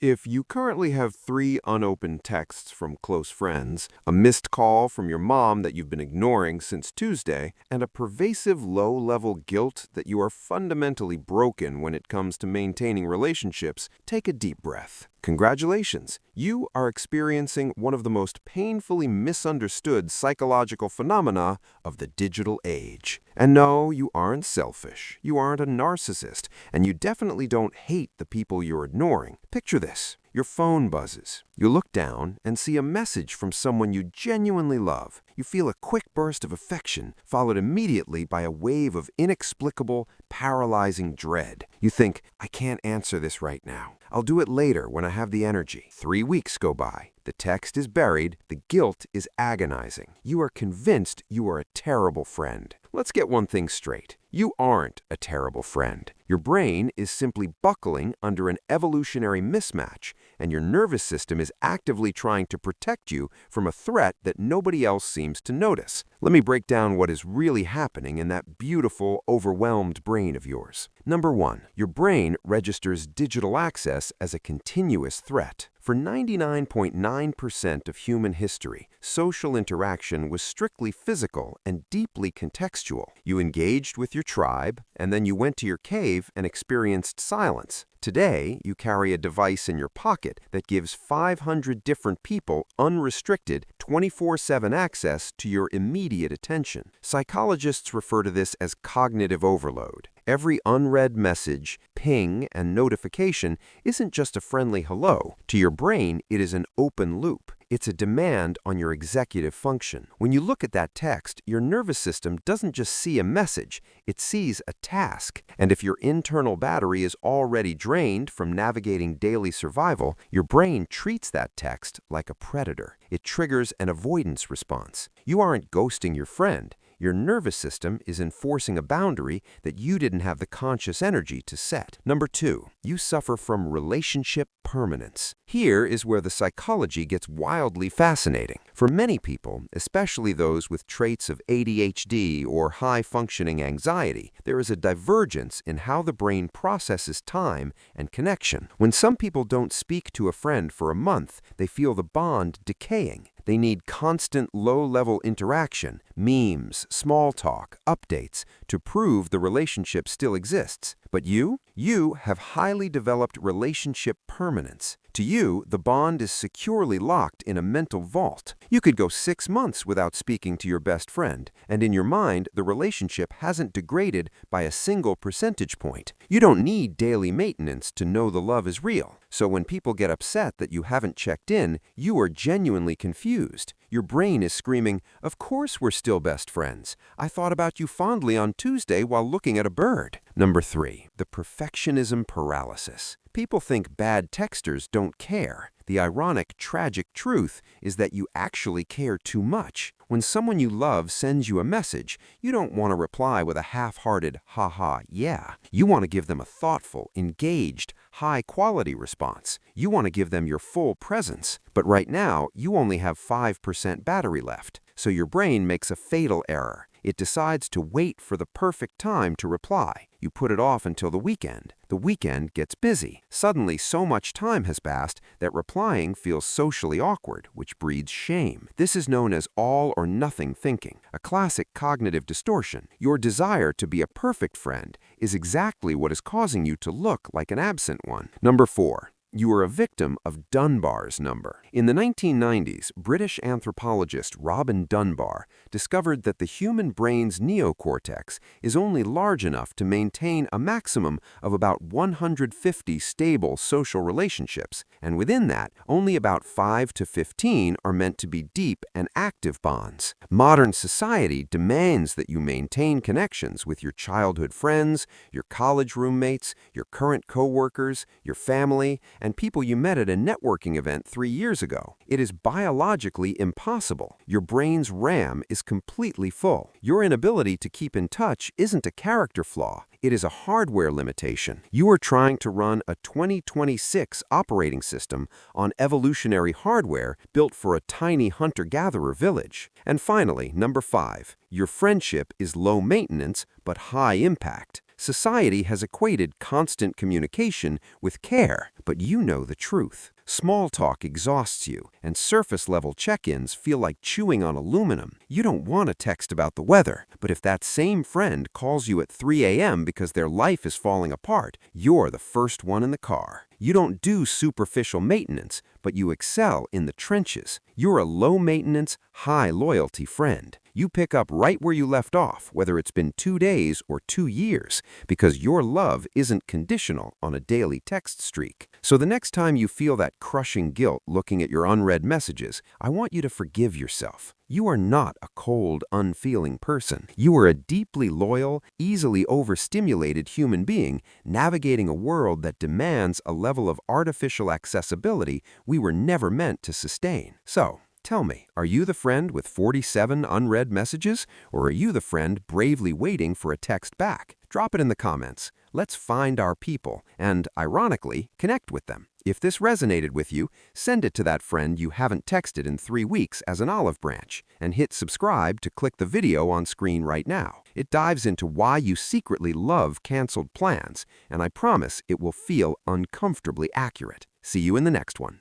If you currently have 3 unopened texts from close friends, a missed call from your mom that you've been ignoring since Tuesday, and a pervasive low-level guilt that you are fundamentally broken when it comes to maintaining relationships, take a deep breath. Congratulations! You are experiencing one of the most painfully misunderstood psychological phenomena of the digital age. And no, you aren't selfish, you aren't a narcissist, and you definitely don't hate the people you're ignoring. Picture this. Your phone buzzes. You look down and see a message from someone you genuinely love. You feel a quick burst of affection, followed immediately by a wave of inexplicable, paralyzing dread. You think, I can't answer this right now. I'll do it later when I have the energy. 3 weeks go by. The text is buried. The guilt is agonizing. You are convinced you are a terrible friend. Let's get one thing straight. You aren't a terrible friend. Your brain is simply buckling under an evolutionary mismatch, and your nervous system is actively trying to protect you from a threat that nobody else seems to notice. Let me break down what is really happening in that beautiful, overwhelmed brain of yours. Number 1, your brain registers digital access as a continuous threat. For 99.9% of human history, social interaction was strictly physical and deeply contextual. You engaged with your tribe, and then you went to your cave and experienced silence. Today, you carry a device in your pocket that gives 500 different people unrestricted 24/7 access to your immediate attention. Psychologists refer to this as cognitive overload. Every unread message, ping, and notification isn't just a friendly hello. To your brain, it is an open loop. It's a demand on your executive function. When you look at that text, your nervous system doesn't just see a message, it sees a task. And if your internal battery is already drained from navigating daily survival, your brain treats that text like a predator. It triggers an avoidance response. You aren't ghosting your friend. Your nervous system is enforcing a boundary that you didn't have the conscious energy to set. Number 2, you suffer from relationship permanence. Here is where the psychology gets wildly fascinating. For many people, especially those with traits of ADHD or high-functioning anxiety, there is a divergence in how the brain processes time and connection. When some people don't speak to a friend for a month, they feel the bond decaying. They need constant low-level interaction, memes, small talk, updates, to prove the relationship still exists. But you have highly developed relationship permanence. To you, the bond is securely locked in a mental vault. You could go 6 months without speaking to your best friend, and in your mind, the relationship hasn't degraded by a single percentage point. You don't need daily maintenance to know the love is real. So when people get upset that you haven't checked in, you are genuinely confused. Your brain is screaming, "Of course we're still best friends. I thought about you fondly on Tuesday while looking at a bird." Number 3, the perfectionism paralysis. People think bad texters don't care. The ironic, tragic truth is that you actually care too much. When someone you love sends you a message, you don't want to reply with a half-hearted, "haha, yeah." You want to give them a thoughtful, engaged, high-quality response. You want to give them your full presence. But right now, you only have 5% battery left. So your brain makes a fatal error. It decides to wait for the perfect time to reply. You put it off until the weekend. The weekend gets busy. Suddenly, so much time has passed that replying feels socially awkward, which breeds shame. This is known as all or nothing thinking, a classic cognitive distortion. Your desire to be a perfect friend is exactly what is causing you to look like an absent one. Number 4. You are a victim of Dunbar's number. In the 1990s, British anthropologist Robin Dunbar discovered that the human brain's neocortex is only large enough to maintain a maximum of about 150 stable social relationships, and within that, only about 5 to 15 are meant to be deep and active bonds. Modern society demands that you maintain connections with your childhood friends, your college roommates, your current coworkers, your family, and people you met at a networking event 3 years ago. It is biologically impossible. Your brain's RAM is completely full. Your inability to keep in touch isn't a character flaw. It is a hardware limitation. You are trying to run a 2026 operating system on evolutionary hardware built for a tiny hunter-gatherer village. And finally, number 5, your friendship is low maintenance but high impact. Society has equated constant communication with care, but you know the truth. Small talk exhausts you, and surface-level check-ins feel like chewing on aluminum. You don't want to text about the weather, but if that same friend calls you at 3 a.m. because their life is falling apart, you're the first one in the car. You don't do superficial maintenance, but you excel in the trenches. You're a low-maintenance, high-loyalty friend. You pick up right where you left off, whether it's been 2 days or 2 years, because your love isn't conditional on a daily text streak. So the next time you feel that crushing guilt looking at your unread messages, I want you to forgive yourself. You are not a cold, unfeeling person. You are a deeply loyal, easily overstimulated human being navigating a world that demands a level of artificial accessibility we were never meant to sustain. So, tell me, are you the friend with 47 unread messages, or are you the friend bravely waiting for a text back? Drop it in the comments. Let's find our people and, ironically, connect with them. If this resonated with you, send it to that friend you haven't texted in 3 weeks as an olive branch, and hit subscribe to click the video on screen right now. It dives into why you secretly love canceled plans, and I promise it will feel uncomfortably accurate. See you in the next one.